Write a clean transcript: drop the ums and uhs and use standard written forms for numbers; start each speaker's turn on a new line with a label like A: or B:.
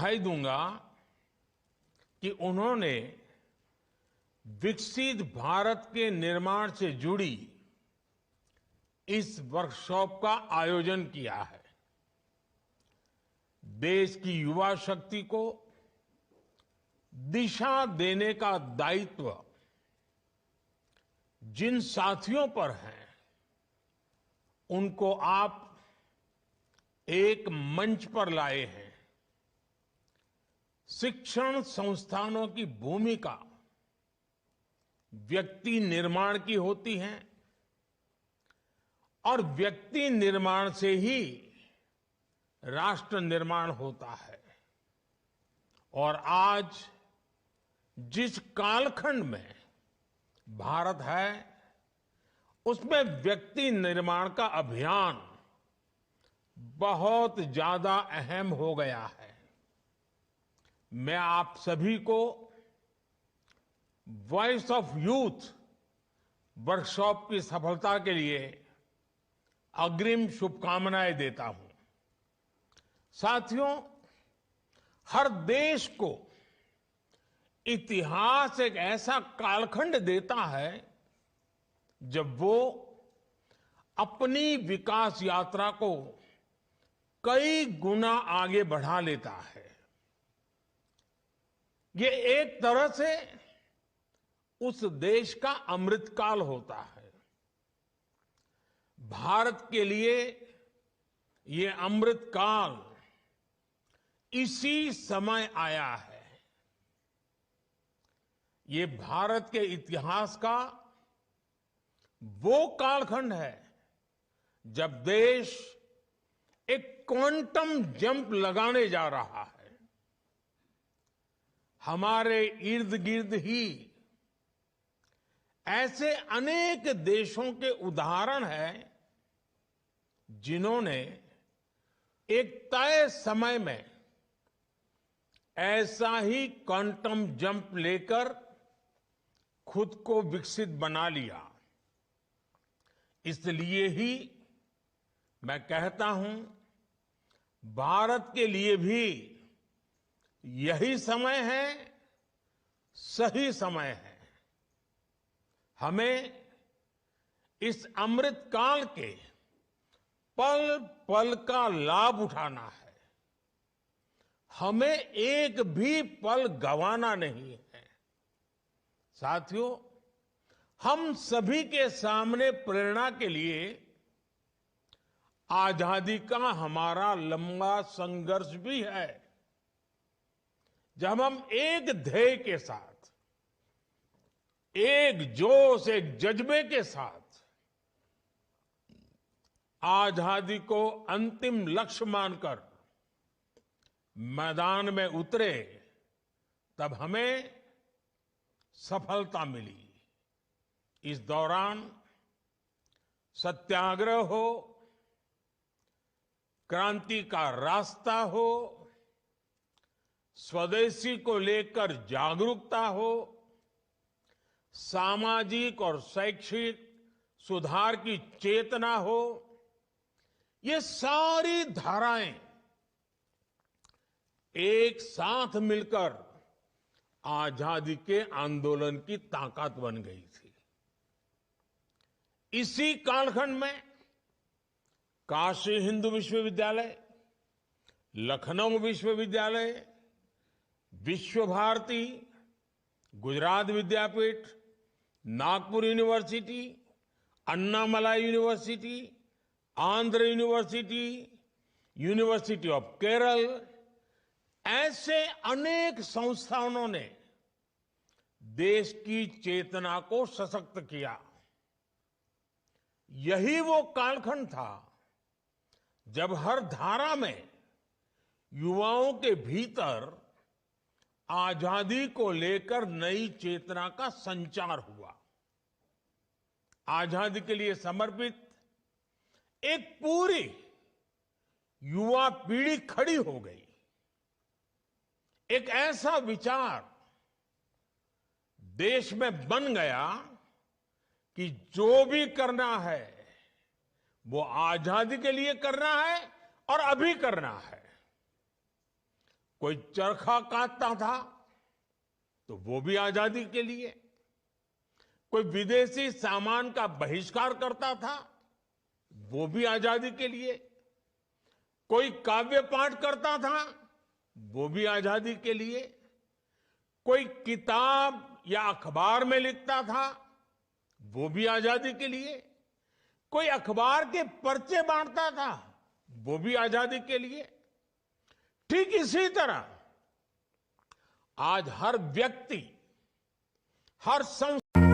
A: बधाई दूंगा कि उन्होंने विकसित भारत के निर्माण से जुड़ी इस वर्कशॉप का आयोजन किया है। देश की युवा शक्ति को दिशा देने का दायित्व जिन साथियों पर है, उनको आप एक मंच पर लाए हैं। शिक्षण संस्थानों की भूमिका व्यक्ति निर्माण की होती है और व्यक्ति निर्माण से ही राष्ट्र निर्माण होता है। और आज जिस कालखंड में भारत है, उसमें व्यक्ति निर्माण का अभियान बहुत ज्यादा अहम हो गया है। मैं आप सभी को वॉइस ऑफ यूथ वर्कशॉप की सफलता के लिए अग्रिम शुभकामनाएं देता हूं। साथियों, हर देश को इतिहास एक ऐसा कालखंड देता है जब वो अपनी विकास यात्रा को कई गुना आगे बढ़ा लेता है। ये एक तरह से उस देश का अमृतकाल होता है। भारत के लिए ये अमृतकाल इसी समय आया है। ये भारत के इतिहास का वो कालखंड है जब देश एक क्वांटम जंप लगाने जा रहा है। हमारे इर्द गिर्द ही ऐसे अनेक देशों के उदाहरण हैं जिन्होंने एक तय समय में ऐसा ही क्वांटम जंप लेकर खुद को विकसित बना लिया। इसलिए ही मैं कहता हूं, भारत के लिए भी यही समय है, सही समय है। हमें इस अमृत काल के पल पल का लाभ उठाना है। हमें एक भी पल गंवाना नहीं है। साथियों, हम सभी के सामने प्रेरणा के लिए आजादी का हमारा लंबा संघर्ष भी है। जब हम एक ध्येय के साथ, एक जोश, एक जज्बे के साथ आजादी को अंतिम लक्ष्य मानकर मैदान में उतरे, तब हमें सफलता मिली। इस दौरान सत्याग्रह हो, क्रांति का रास्ता हो, स्वदेशी को लेकर जागरूकता हो, सामाजिक और शैक्षिक सुधार की चेतना हो, ये सारी धाराएं एक साथ मिलकर आजादी के आंदोलन की ताकत बन गई थी। इसी कालखंड में काशी हिंदू विश्वविद्यालय, लखनऊ विश्वविद्यालय, Vishwa Bharati, Gujarat Vidyapith, Nagpur university, Annamalai university, Andhra university, university of Kerala, ऐसे अनेक संस्थानों ने देश की चेतना को सशक्त किया। यही वो कालखंड था जब हर धारा में युवाओं के भीतर आजादी को लेकर नई चेतना का संचार हुआ। आजादी के लिए समर्पित एक पूरी युवा पीढ़ी खड़ी हो गई। एक ऐसा विचार देश में बन गया कि जो भी करना है वो आजादी के लिए करना है और अभी करना है। कोई चरखा काटता था तो वो भी आजादी के लिए, कोई विदेशी सामान का बहिष्कार करता था वो भी आजादी के लिए, कोई काव्य पाठ करता था वो भी आजादी के लिए, कोई किताब या अखबार में लिखता था वो भी आजादी के लिए, कोई अखबार के पर्चे बांटता था वो भी आजादी के लिए। ठीक इसी तरह आज हर व्यक्ति, हर संस्था